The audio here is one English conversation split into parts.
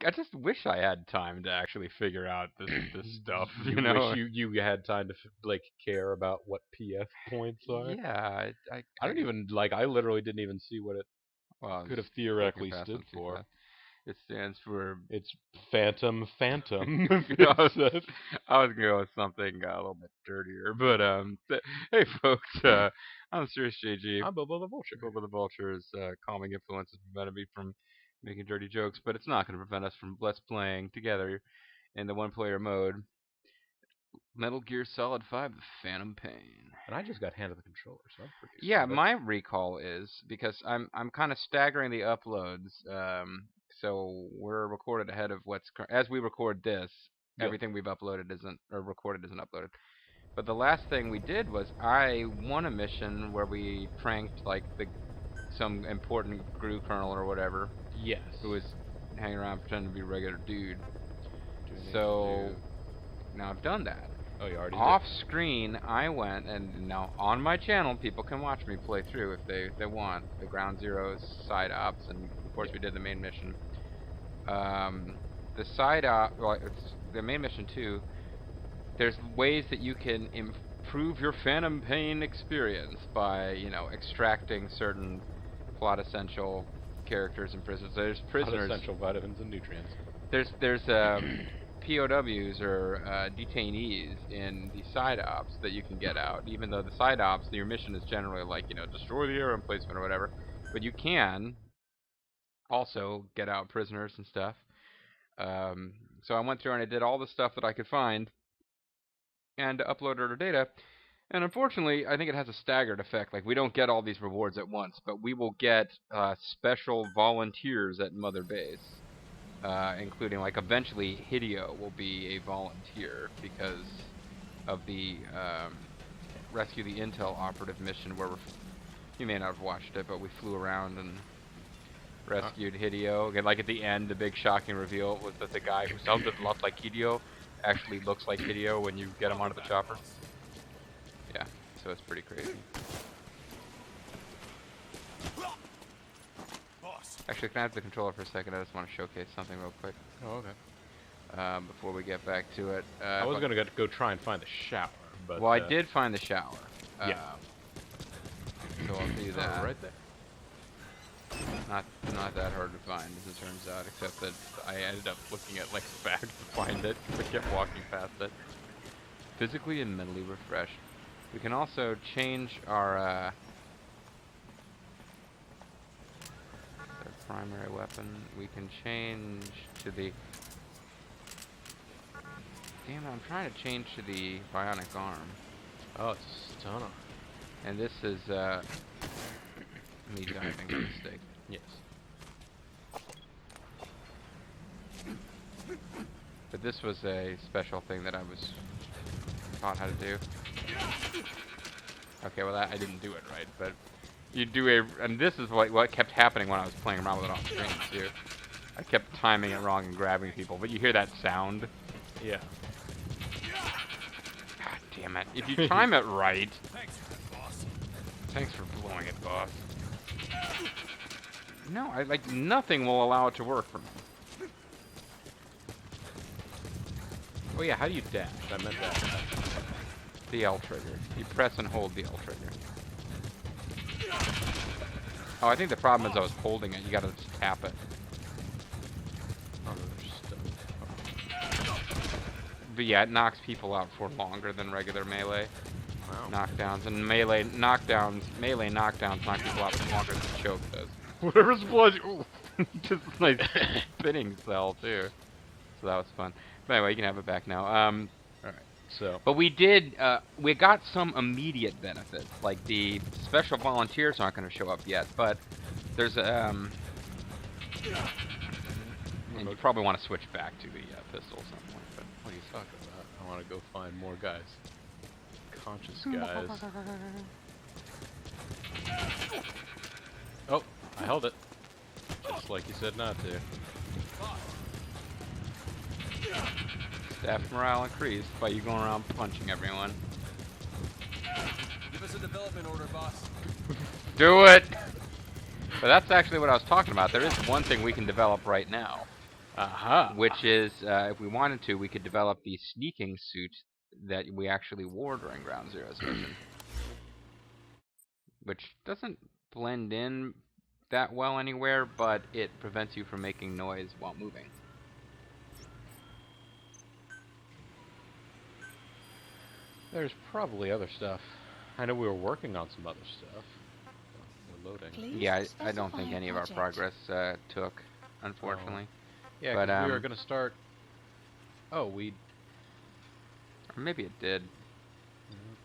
I just wish I had time to actually figure out this stuff. You You know? wish you had time to like care about what PF points are. Yeah, I don't even like. I literally didn't even see what it well, I was could have just clicking theoretically past stood them too for. fast. It stands for. It's Phantom. I was, I was going with something a little bit dirtier, but hey folks, I'm Serious JG. I'm Bilbo the Vulture. Bilbo the Vulture's calming influence has prevented me from making dirty jokes, but it's not going to prevent us from let's playing together in the one-player mode. Metal Gear Solid 5: The Phantom Pain. And I just got handed the controller, so I'm pretty Yeah, excited. my recall is because I'm kind of staggering the uploads. So we're recorded ahead of as we record this. Yep. Everything we've uploaded isn't or recorded isn't uploaded. But the last thing we did was I won a mission where we pranked like some important GRU colonel or whatever Yes. who was hanging around pretending to be a regular dude. Do So now I've done that. Oh, you already Off did. screen, I went, and now on my channel, people can watch me play through if they want the Ground Zeroes side ops, and of course we did the main mission. The side op, well, it's the main mission too. There's ways that you can improve your Phantom Pain experience by, extracting certain plot essential characters and prisoners. There's prisoners. Essential vitamins and nutrients. There's POWs or detainees in the side ops that you can get out. Even though the side ops, your mission is generally like destroy the air emplacement or whatever, but you can also get out prisoners and stuff. So I went through and I did all the stuff that I could find and uploaded our data. And unfortunately, I think it has a staggered effect. Like we don't get all these rewards at once, but we will get special volunteers at Mother Base. Including like eventually Hideo will be a volunteer because of the rescue the intel operative mission where you may not have watched it, but we flew around and rescued Hideo. And like at the end, the big shocking reveal was that the guy who sounded a lot like Hideo actually looks like Hideo when you get him onto the chopper. Yeah, so it's pretty crazy. Actually, can I have the controller for a second? I just want to showcase something real quick. Oh, okay. Before we get back to it. I was gonna go try and find the shower, but well, I did find the shower. Yeah. So I'll do that. Oh, right there. Not that hard to find, as it turns out, except that I ended up looking at like a bag to find it. I kept walking past it. Physically and mentally refreshed. We can also change our primary weapon. We can change to the. Damn it! I'm trying to change to the bionic arm. Oh, it's a stunner. And this is me diving a mistake. Yes. But this was a special thing that I was taught how to do. Okay, well I didn't do it right, but you do and this is what kept happening when I was playing around with it off screen too. I kept timing it wrong and grabbing people, but you hear that sound? Yeah. God damn it! If you time it right. Thanks for blowing it, boss. No, nothing will allow it to work for me. Oh yeah, how do you dash? I meant that. The L trigger. You press and hold the L trigger. Oh, I think the problem is I was holding it. You gotta just tap it. Oh, there's stuff. But yeah, it knocks people out for longer than regular melee knockdowns. And melee knockdowns knock people out for longer than choke does. Whatever's blood. Ooh. Just a nice spinning cell too. So that was fun. But anyway, you can have it back now. Alright. So. But we got some immediate benefits. Like the special volunteers aren't going to show up yet, but there's and you probably want to switch back to the pistol at some point. But What are you talking about? I want to go find more guys. Conscious guys. Oh, I held it. Just like you said not to. Staff morale increased by you going around punching everyone. Give us a development order, boss. Do it! But that's actually what I was talking about. There is one thing we can develop right now, Aha! which is, if we wanted to, we could develop the sneaking suit that we actually wore during Ground Zero's mission, which doesn't blend in that well anywhere, but it prevents you from making noise while moving. There's probably other stuff. I know we were working on some other stuff. We're loading. Please Yeah, I don't specify think a any of our project. progress took, unfortunately. Yeah, But because we were going to start... Oh, we... or maybe it did. Mhm.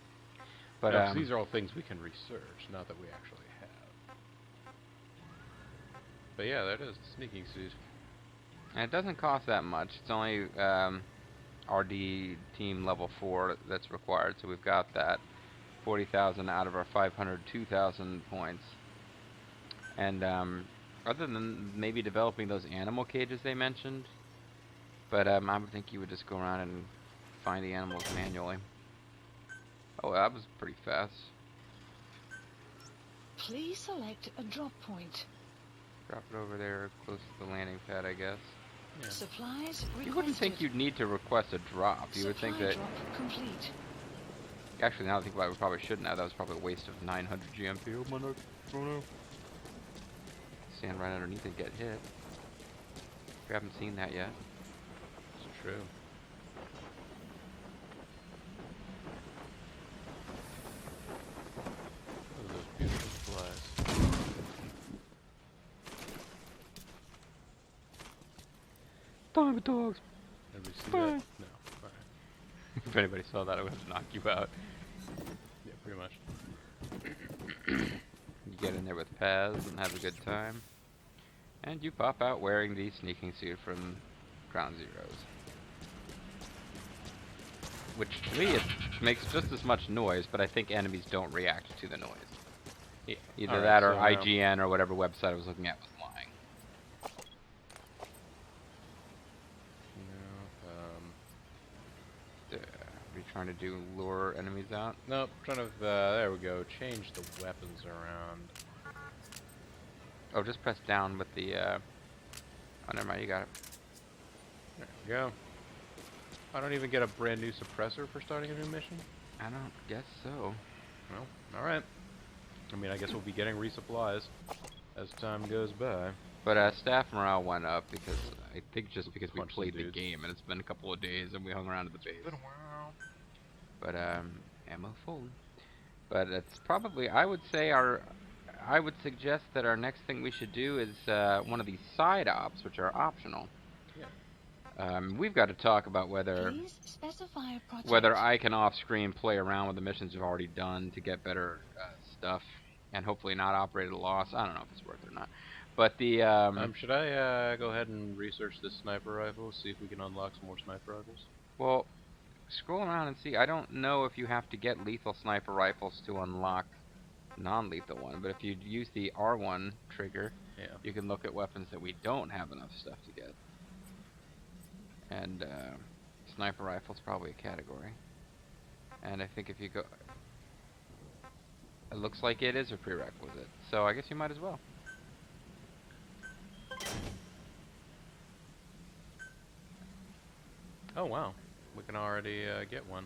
But No, 'cause these are all things we can research, not that we actually have. But yeah, that is the sneaking suit. and it doesn't cost that much. It's only RD team level 4 that's required, so we've got that 40,000 out of our 502,000 points. And other than maybe developing those animal cages they mentioned, but I would think you would just go around and find the animals manually. Oh, that was pretty fast. Please select a drop point. Drop it over there close to the landing pad, I guess. Yeah. Supplies requested. You wouldn't think you'd need to request a drop. You would think that... drop complete. Actually, now that I think about it, we probably shouldn't have. That was probably a waste of 900 GMP. Oh, no. Oh, no. Stand right underneath and get hit. We haven't seen that yet. It's true. Oh, those beautiful flies. Diamond dogs! Everybody see that? No. Alright. If anybody saw that, I would have knocked you out. Yeah, pretty much. You get in there with Paz and have a good time. And you pop out wearing the sneaking suit from Ground Zeroes. Which, to me, it makes just as much noise, but I think enemies don't react to the noise. Yeah. Either Alright, that or so, IGN or whatever website I was looking at was lying. No, Are you trying to do lure enemies out? nope, trying to, there we go, change the weapons around. Oh, just press down with the, oh, never mind, you got it. There we go. I don't even get a brand new suppressor for starting a new mission? I don't guess so. Well, alright. I mean, I guess we'll be getting resupplies as time goes by. But, staff morale went up because, I think just because we Punch some played the dudes. game and it's been a couple of days and we hung around at the base. Been a while. But, ammo full. But it's probably, I would suggest that our next thing we should do is, one of these side ops, which are optional. Yeah. We've got to talk about Please specify a project. whether I can off-screen play around with the missions we've already done to get better stuff, and hopefully not operate at a loss. I don't know if it's worth it or not. But the Should I go ahead and research this sniper rifle, see if we can unlock some more sniper rifles? well, scroll around and see. I don't know if you have to get lethal sniper rifles to unlock non-lethal one, but if you use the R1 trigger, Yeah. you can look at weapons that we don't have enough stuff to get. And sniper rifle's probably a category. And I think if you go, it looks like it is a prerequisite. So I guess you might as well. Oh wow, we can already get one.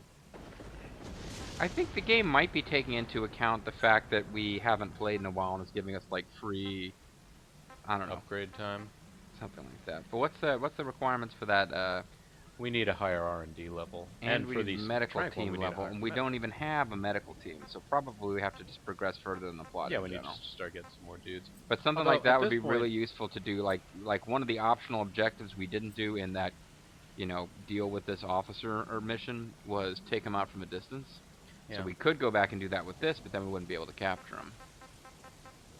I think the game might be taking into account the fact that we haven't played in a while and it's giving us like free, I don't know, Upgrade time. something like that. But what's the requirements for that? We need a higher R&D level, And we for need these medical tranquil, team we need a level, higher and we medical. don't even have a medical team. So probably we have to just progress further in the plot. Yeah, in we need general. to start getting some more dudes. But something Although, like that at would this be really point- useful to do. Like one of the optional objectives we didn't do in that, deal with this officer or mission was take him out from a distance. Yeah. So we could go back and do that with this, but then we wouldn't be able to capture him.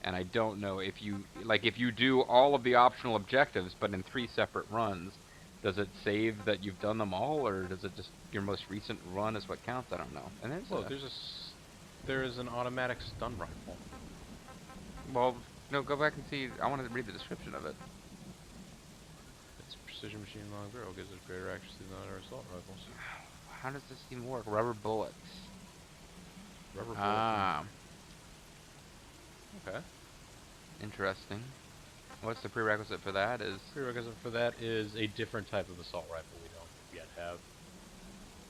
And I don't know if you do all of the optional objectives, but in 3 separate runs, does it save that you've done them all, or does it just your most recent run is what counts? I don't know. And Look, there is an automatic stun rifle. well, no, go back and see. I want to read the description of it. It's precision machine long barrel, gives it greater accuracy than other assault rifles. How does this even work? Rubber bullets. Rubber bullet. Ah. Okay. Interesting. What's the prerequisite for that? Is Prerequisite for that is a different type of assault rifle we don't yet have.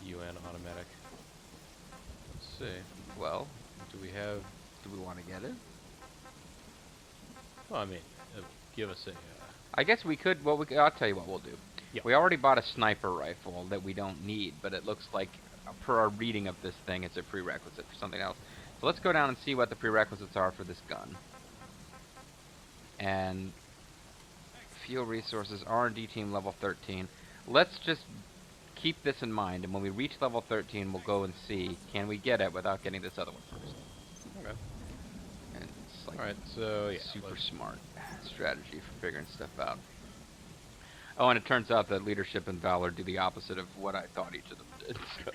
UN automatic. Let's see. well, Do we have? do we want to get it? Well, I mean, give us a. I guess we could. Well, I'll tell you what we'll do. Yeah. We already bought a sniper rifle that we don't need, but it looks like, per our reading of this thing, it's a prerequisite for something else. So let's go down and see what the prerequisites are for this gun. And fuel resources, R&D team level 13. Let's just keep this in mind, and when we reach level 13, we'll go and see, can we get it without getting this other one first. Okay. And it's like All right. So yeah. super smart strategy for figuring stuff out. Oh, and it turns out that leadership and valor do the opposite of what I thought each of them did. So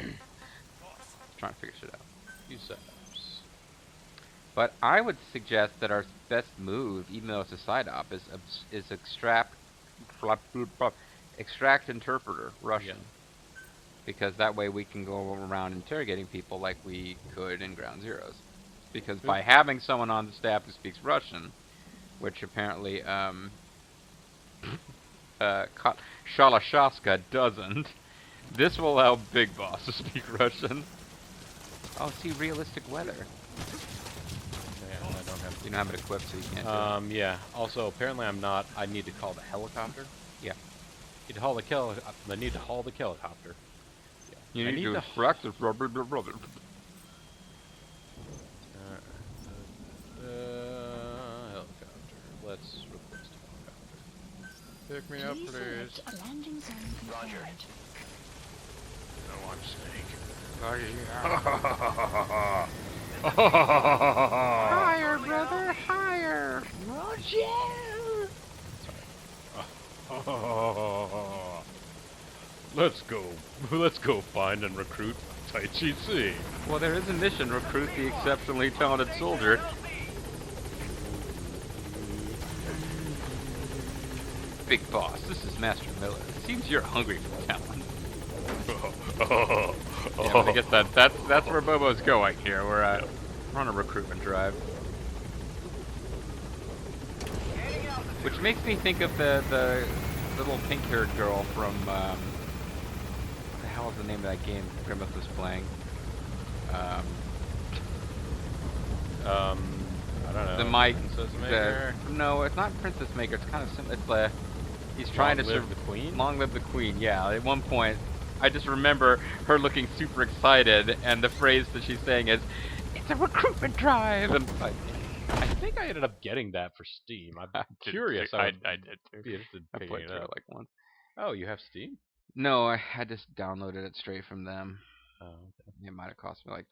trying to figure shit out. Few setups. But I would suggest that our best move, even though it's a side op, is extract interpreter Russian. Yeah. Because that way we can go around interrogating people like we could in Ground Zeroes. Because by having someone on the staff who speaks Russian, which apparently Shalashastka doesn't, this will allow Big Boss to speak Russian. Oh, see, realistic weather. Yeah, I don't have. You don't have it equipped, so you can't do it. Yeah. Also, apparently, I need to call the helicopter. Yeah. Need to haul the I need to haul the helicopter. Yeah. You I need to to extract this rubber. Helicopter. Let's request helicopter. Pick me up, Please please. select a landing zone confirmed. No, I'm Snake. Higher, brother, higher. Roger. Let's go find and recruit Tai Chi C. Well, there is a mission: recruit the exceptionally talented soldier. Big Boss, this is Master Miller. It seems you're hungry for talent. Yeah, I guess that's where Bobo's going here. We're on a recruitment drive. Which makes me think of the little pink-haired girl from what the hell is the name of that game Grimace was playing? I don't know. The Mike. Princess Maker? No, it's not Princess Maker. It's kind of simple. It's he's trying to Long Live the Queen? Long live the Queen. Yeah. At one point, I just remember her looking super excited, and the phrase that she's saying is, "It's a recruitment drive." And I think I ended up getting that for Steam. I'm curious. I did too. Be interested in I picking played it through it up. like once. Oh, you have Steam? No, I just downloaded it straight from them. Oh, okay. It might have cost me like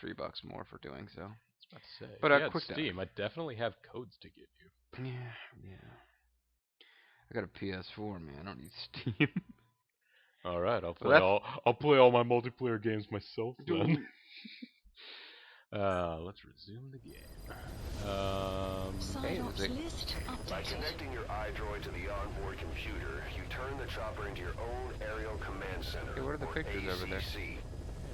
$3 more for doing so. I was about to say. But if you had quick Steam, I definitely have codes to give you. Yeah. I got a PS4, man. I don't need Steam. All right, I'll Well, play all my multiplayer games myself then. Let's resume the game. Side is ops it- list By updated. connecting your iDroid to the onboard computer, you turn the chopper into your own aerial command center, Hey, what are the or pictures over there? ACC.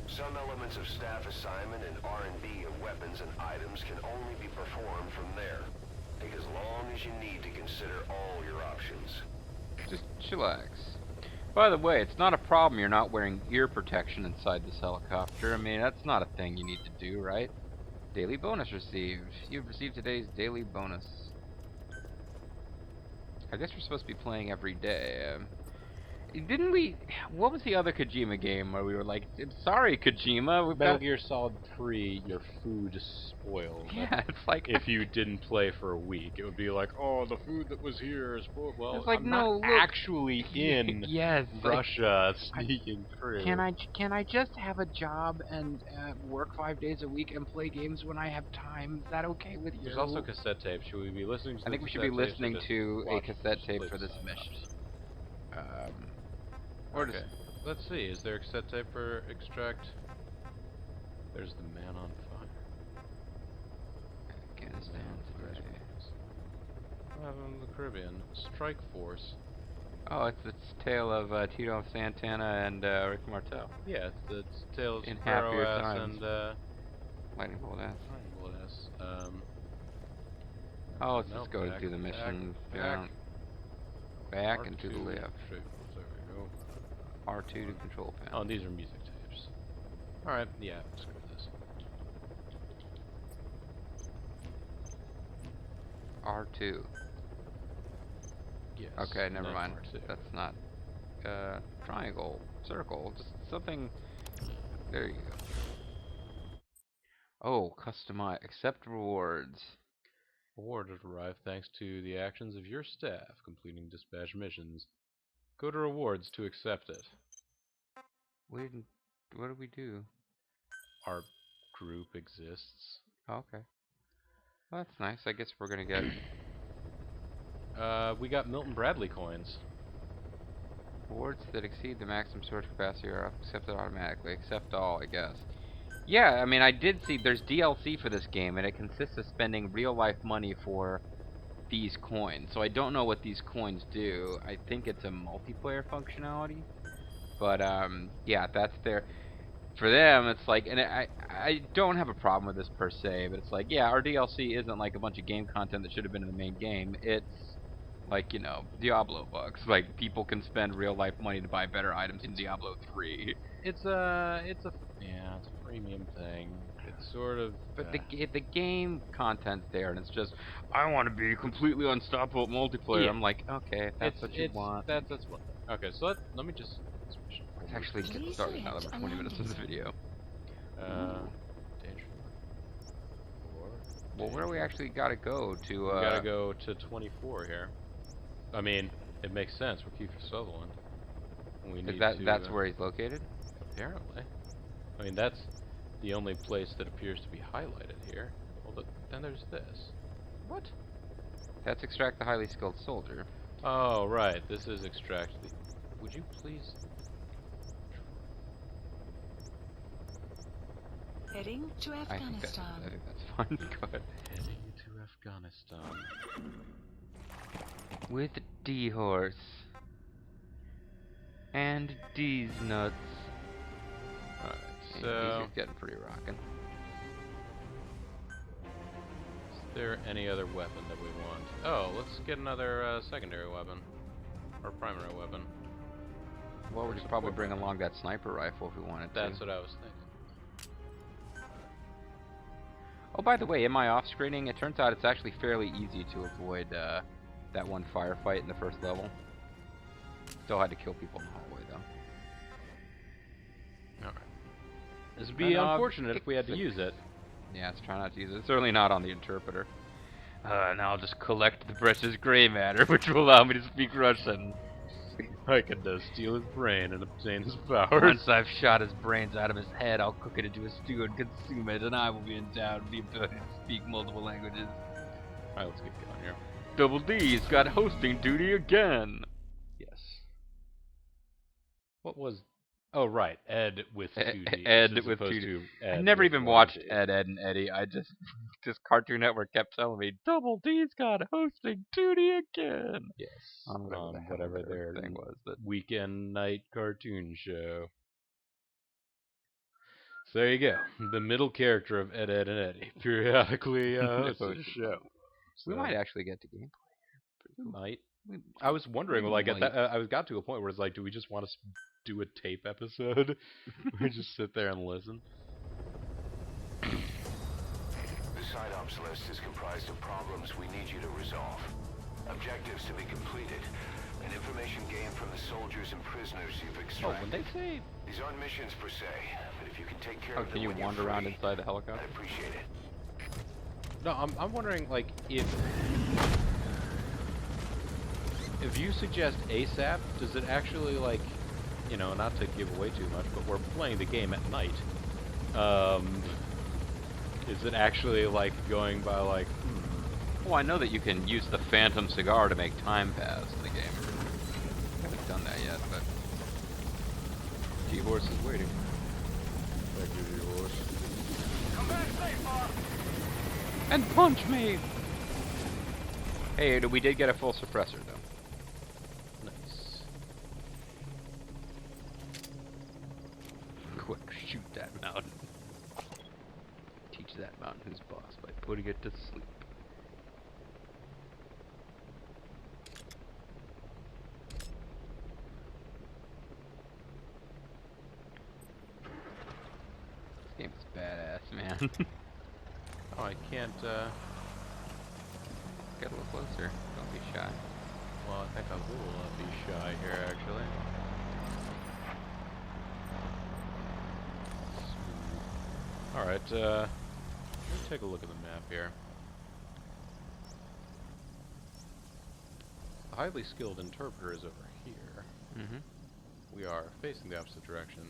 Some elements of staff assignment and R&D of weapons and items can only be performed from there. Take as long as you need to consider all your options. Just chillax. By the way, it's not a problem you're not wearing ear protection inside this helicopter. I mean, that's not a thing you need to do, right? Daily bonus received. You've received today's daily bonus. I guess we're supposed to be playing every day. Didn't we... What was the other Kojima game where we were like, I'm sorry, Kojima, we've Metal got... Gear Solid 3, your food spoiled. Yeah, it's like... If you didn't play for a week, it would be like, oh, the food that was here is spoiled. Well, It's like, I'm no, not look, actually in yes, Russia sneaking through. Can I just have a job and work 5 days a week and play games when I have time? Is that okay with you? There's also cassette tape. Should we be listening to I think we should be listening to a cassette tape for this mission. Okay. Let's see. Is there a cassette tape for Extract? There's the Man on Fire. Afghanistan today. The Caribbean. Strike Force. Oh, it's the tale of Tito Santana and Rick Martel. Yeah, it's Tales In of happier Sparrow Ass times. and Lightning bolt ass. Lightning Bolt Ass. Oh, let's No, just go back, do the back, mission. back. Down, back and to the R2. left. There we go. R2 to control Oh, panel. and these are music tapes. Alright, yeah, screw this. R2. Yes. Okay, and never then mind. R2. That's not triangle, circle, just something. There you go. Oh, customize, accept rewards. Award has arrived thanks to the actions of your staff completing dispatch missions. Go to rewards to accept it. We didn't. What did we do? Our group exists. Oh, okay. Well, that's nice. I guess we're gonna get We got Milton Bradley coins. rewards that exceed the maximum storage capacity are accepted automatically. Accept all, I guess. Yeah, I mean, I did see there's DLC for this game, and it consists of spending real-life money for these coins. So I don't know what these coins do. I think it's a multiplayer functionality. But, yeah, that's their... For them, it's like... And I don't have a problem with this per se, but it's like, yeah, our DLC isn't like a bunch of game content that should have been in the main game. It's like, you know, Diablo bucks. Like, people can spend real-life money to buy better items in Diablo 3. It's a premium thing. It's sort of. But the game content's there, and it's just, I want to be completely unstoppable multiplayer. Yeah. I'm like, okay, if that's what you want. That's what. Okay, so let me just. Let's actually get Please started now that select we're a 20 minutes into the landing video. Danger. Well, where do we actually gotta go to? We gotta go to 24 here. I mean, it makes sense. We're Kiefer Sutherland. We need That's where he's located? Apparently. I mean, that's the only place that appears to be highlighted here. Well, then there's this. What? That's extract the highly skilled soldier. Oh, right. This is extract. Would you please? Heading to I think that's Afghanistan. fine. Go ahead. Heading to Afghanistan. With D horse and D's nuts. Alright, And so he's getting pretty rockin'. is there any other weapon that we want? Oh, let's get another secondary weapon. Or primary weapon. Well, we could probably bring along that sniper rifle if we wanted to. That's what I was thinking. Oh, by the way, in my off-screening, it turns out it's actually fairly easy to avoid that one firefight in the first level. Still had to kill people in the hallway, though. Alright. This would be unfortunate if we had to use it. Yeah, let's try not to use it. Certainly not on the interpreter. Now I'll just collect the precious gray matter, which will allow me to speak Russian. I can steal his brain and obtain his powers. Once I've shot his brains out of his head, I'll cook it into a stew and consume it, and I will be endowed with the ability to speak multiple languages. Alright, let's get going here. Double D's got hosting duty again. Yes. What was... Oh, right. Ed with 2D. Ed with 2D. I never even watched Ed, Ed, and Eddie. I just Cartoon Network kept telling me, Double D's got hosting duty again. Yes. On Whatever their thing was. But weekend night cartoon show. So there you go. The middle character of Ed, Ed, and Eddie periodically hosts a show. we might actually get to gameplay. We might. I was wondering, like, at that, I got to a point where it's like, do we just want to do a tape episode? We just sit there and listen. The side ops list is comprised of problems we need you to resolve. Objectives to be completed, and information gained from the soldiers and prisoners you've Oh, extracted. when they say... These aren't missions per se, but if you can take care Oh, of them can you when you're wander around free, inside the I'd helicopter? appreciate it. No, I'm wondering, like, if you suggest ASAP, does it actually, like, you know, not to give away too much, but we're playing the game at night. Is it actually, like, going by, like, Well, I know that you can use the Phantom Cigar to make time pass in the game. I haven't done that yet, but G-Horse is waiting. Thank you, G-Horse. Come back safe, Bob! And punch me! Hey, we did get a full suppressor, though. Nice. Quick, shoot that mountain. Teach that mountain who's boss by putting it to sleep. can. Oh, I can't, Get a little closer. Don't be shy. well, I think I will be shy here, actually. Alright, let me take a look at the map here. The highly skilled interpreter is over here. Mm-hmm. We are facing the opposite direction.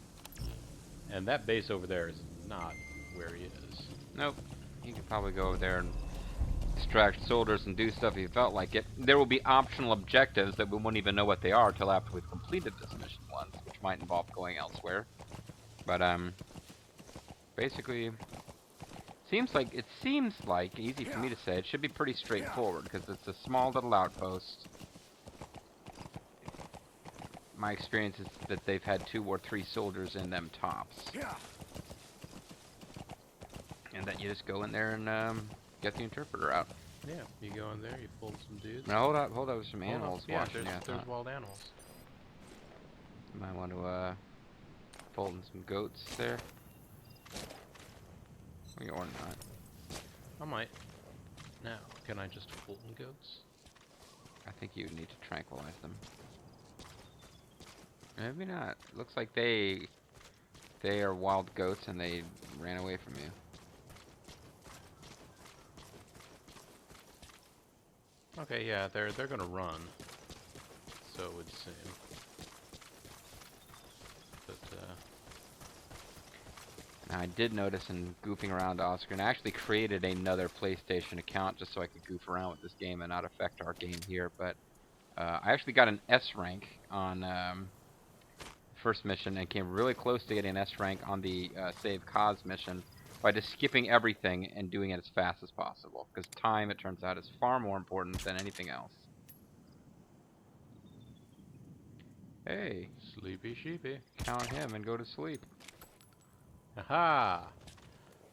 And that base over there is not where he is. Nope. You could probably go over there and extract soldiers and do stuff if you felt like it. There will be optional objectives that we won't even know what they are till after we've completed this mission once, which might involve going elsewhere. But basically, it seems like easy for me to say. It should be pretty straightforward because it's a small little outpost. My experience is that they've had 2 or 3 soldiers in them tops, and that you just go in there and get the interpreter out. Yeah, you go in there, you pull some dudes. Now hold up, there's some Hold up. animals Yeah, watching. there's wild animals. You might want to fold in some goats there. Or not. I might. Now, can I just fulton goats? I think you would need to tranquilize them. Maybe not. Looks like they are wild goats and they ran away from you. Okay, yeah, they're gonna run. So it would seem. But Now I did notice in goofing around Oscar, and I actually created another PlayStation account just so I could goof around with this game and not affect our game here, but I actually got an S rank on first mission and came really close to getting an S rank on the Save Cause mission by just skipping everything and doing it as fast as possible, because time, it turns out, is far more important than anything else. Hey, sleepy sheepy. count him and go to sleep. Aha!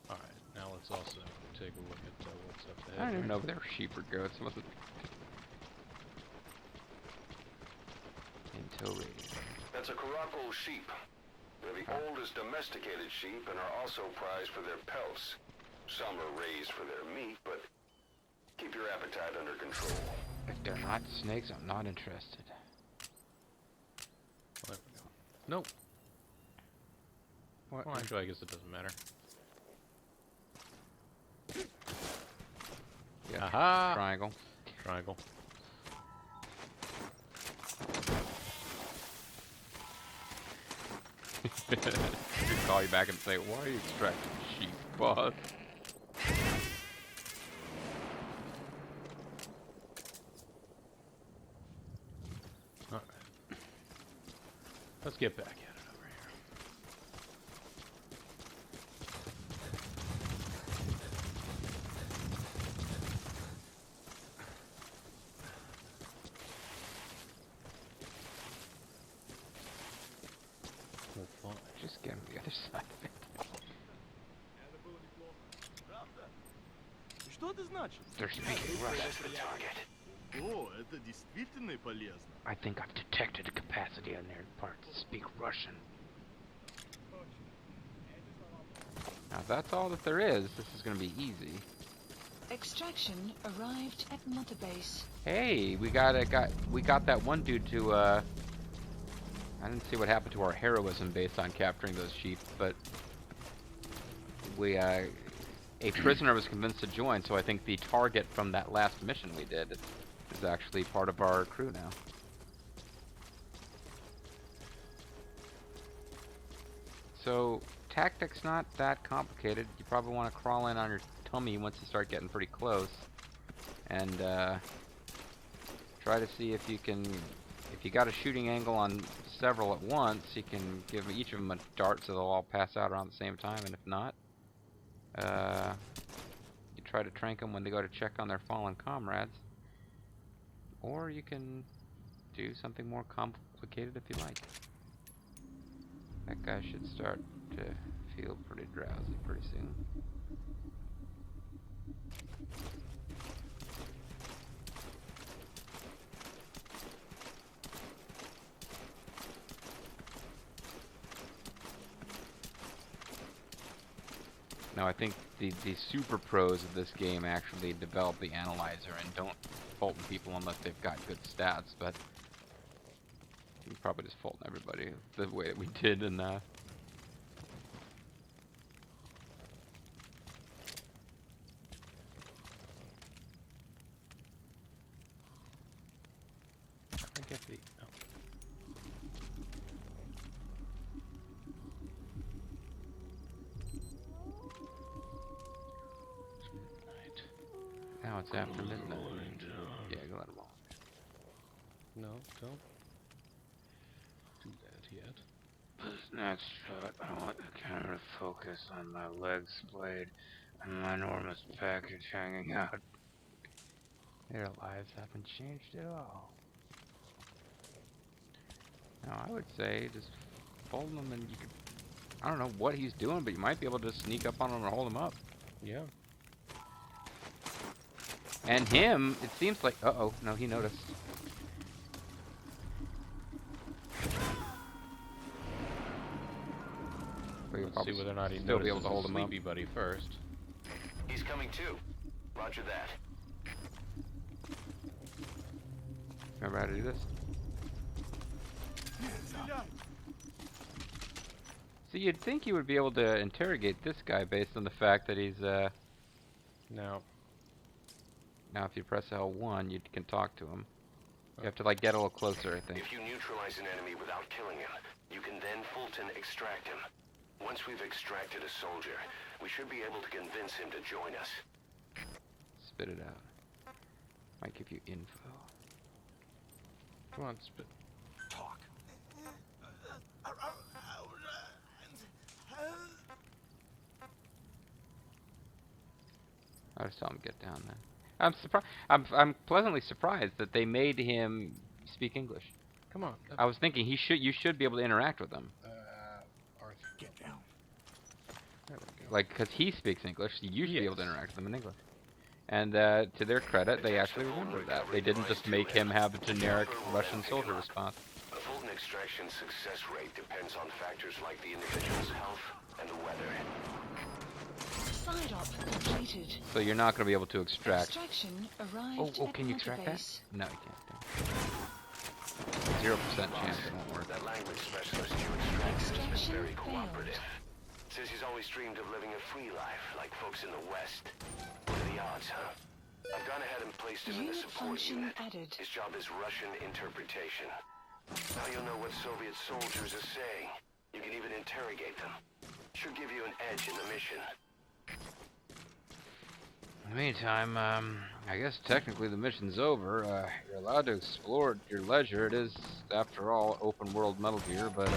Alright, now let's also take a look at what's up ahead. I don't here. even know if they were sheep or goats. It wasn't. Until we... That's a Caracal sheep. They're the oldest domesticated sheep and are also prized for their pelts. Some are raised for their meat, but keep your appetite under control. If they're not snakes, I'm not interested. There we go. Nope. What? Well, actually, I guess it doesn't matter. Yeah. Aha! Triangle. Triangle. He'd call you back and say, "Why are you extracting sheep, boss?" Alright. Let's get back at it over here. Well, fine. Just get on the other side of it. Что это значит? They're speaking Russian. О, это действительно полезно. I think I've detected a capacity on their part to speak Russian. Now, if that's all that there is, this is going to be easy. Extraction arrived at Mother Base. Hey, we got that one dude to I didn't see what happened to our heroism based on capturing those sheep, but we a prisoner was convinced to join, so I think the target from that last mission we did is actually part of our crew now. So tactics not that complicated. You probably want to crawl in on your tummy once you start getting pretty close, and try to see if you can. If you got a shooting angle on several at once, you can give each of them a dart so they'll all pass out around the same time, and if not, you try to trank them when they go to check on their fallen comrades. Or you can do something more complicated if you like. That guy should start to feel pretty drowsy pretty soon. No, I think the super pros of this game actually develop the analyzer and don't Fulton people unless they've got good stats, but you can probably just Fulton everybody the way that we did in I get the... Oh. Now it's after midnight. Yeah, go let them all. No, don't do that yet. This next shot, I want the camera to focus on my leg splayed and my enormous package hanging out. Their lives haven't changed at all. Now, I would say just fold them and you could... I don't know what he's doing, but you might be able to sneak up on him and hold him up. Yeah. And him, it seems like... Uh-oh, no, he noticed. Let's see whether or not he still be able notices to hold him up. Sleepy Buddy first. He's coming too. Roger that. Remember how to do this? So you'd think you would be able to interrogate this guy based on the fact that he's, No. Now if you press L1, you can talk to him. You have to, like, get a little closer, I think. If you neutralize an enemy without killing him, you can then Fulton extract him. Once we've extracted a soldier, we should be able to convince him to join us. Spit it out. Might give you info. Come on, spit. Talk. I just saw him get down there. I'm surprised. I'm pleasantly surprised that they made him speak English. Come on. I was thinking you should be able to interact with him. Arthur, get down. There we go. Like, because he speaks English, you should be able to interact with him in English. And to their credit, they actually remembered that. They didn't just make him have a generic Russian soldier response. A Fulton extraction success rate depends on factors like the individual's health and the weather. Side op completed. So you're not going to be able to extract. Extraction arrived Oh, at can you Mother extract that? Base. No, you can't. 0% chance it won't work. That language specialist you extracted has been Extraction very failed. cooperative. Says he's always dreamed of living a free life, like folks in the West. What are the odds, huh? I've gone ahead and placed him in the Unit support function unit. added. His job is Russian interpretation. Now you'll know what Soviet soldiers are saying. You can even interrogate them. Should give you an edge in the mission. In the meantime, I guess technically the mission's over. You're allowed to explore at your leisure. It is, after all, open world Metal Gear, but,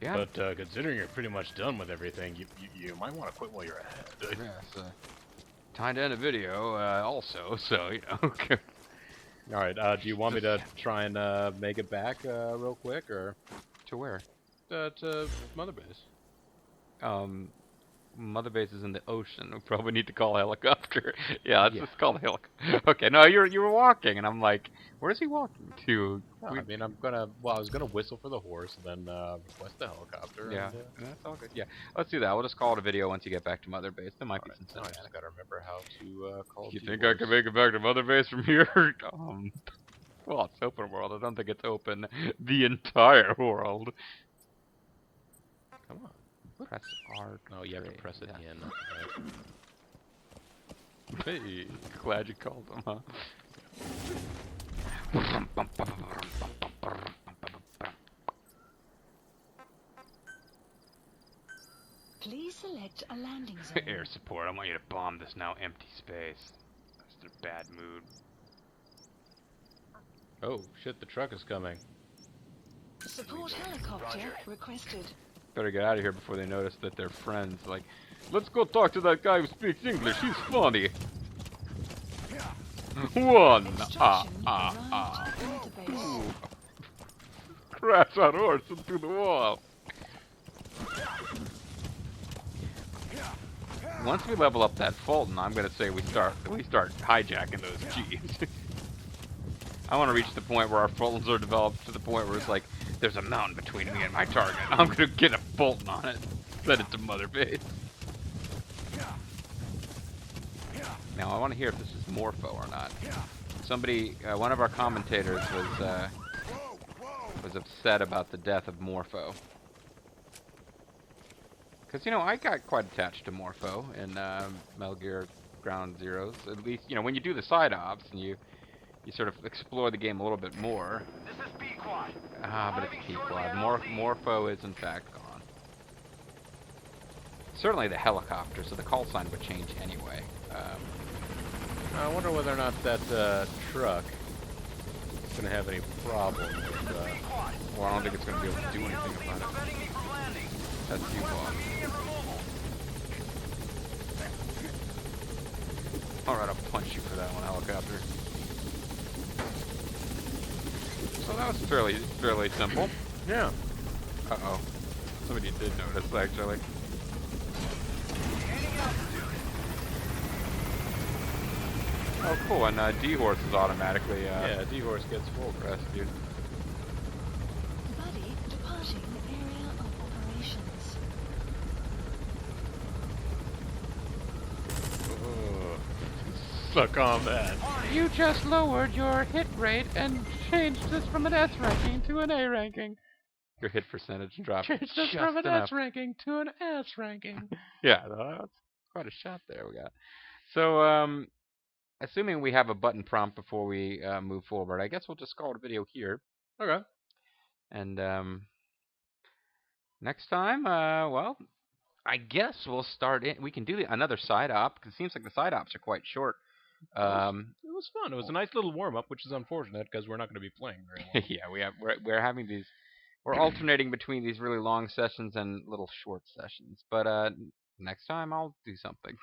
yeah. But considering you're pretty much done with everything, you might want to quit while you're ahead. Yeah, it's time to end a video, also, so, you know. Alright, do you want me to try and make it back real quick, or? To where? To Mother Base. Mother Base is in the ocean. We probably need to call a helicopter. Yeah, let's Yeah. just call a helicopter. Okay, no, you were walking, and I'm like, where's he walking to? I mean, I was gonna whistle for the horse, and then request the helicopter. Yeah, And, that's all good. Yeah, let's do that. We'll just call it a video once you get back to Mother Base. There might be some now I cinematic. just gotta remember how to call. You the think horse. I can make it back to Mother Base from here? Well, it's open world. I don't think it's open the entire world. Come on. Press R. No, you have to press it Yeah. in. Right. Hey, glad you called him, huh? Please select a landing zone. Air support, I want you to bomb this now empty space. That's in a bad mood. Oh shit! The truck is coming. Support helicopter Roger. requested. Better get out of here before they notice that they're friends. Like, let's go talk to that guy who speaks English. He's funny. One. Extraction arrived at Mother Base. Ooh. Crash that horse into the wall. Once we level up that Fulton, I'm gonna say we start hijacking those G's. I want to reach the point where our Fultons are developed to the point where it's like, there's a mountain between me and my target. I'm gonna get a Fulton on it, send it to Mother Base. Now I want to hear if this is Morpho or not. Somebody, one of our commentators was upset about the death of Morpho. Because, you know, I got quite attached to Morpho in Metal Gear Ground Zeroes. At least, you know, when you do the side ops and you sort of explore the game a little bit more. This is P-Quad. But it's P-Quad. Morpho is, in fact, gone. Certainly the helicopter, so the call sign would change anyway. I wonder whether or not that truck is going to have any problems with, well, I don't think it's going to be able to do anything about it. That's too far. Alright, I'll punch you for that one, helicopter. So that was fairly simple. Yeah. Uh-oh. Somebody did notice, actually. Oh, cool, and D-Horse is automatically, Yeah, D-Horse gets full rescued. Buddy departing area of operations. Suck on that. You just lowered your hit rate and changed this from an S ranking to an A ranking. Your hit percentage dropped Changed just this from an enough. S ranking to an S ranking. Yeah, that's quite a shot there we got. So, assuming we have a button prompt before we move forward, I guess we'll just call it a video here. Okay. And next time, well, I guess we'll start in. We can do another side op because it seems like the side ops are quite short. It was fun. It was a nice little warm up, which is unfortunate because we're not going to be playing very long. Yeah, we're having these. We're alternating between these really long sessions and little short sessions. But next time I'll do something.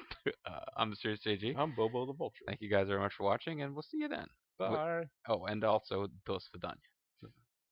I'm the Serious JG. I'm Bobo the Vulture. Thank you guys very much for watching, and we'll see you then. Bye. Oh, and also Dos Vidania.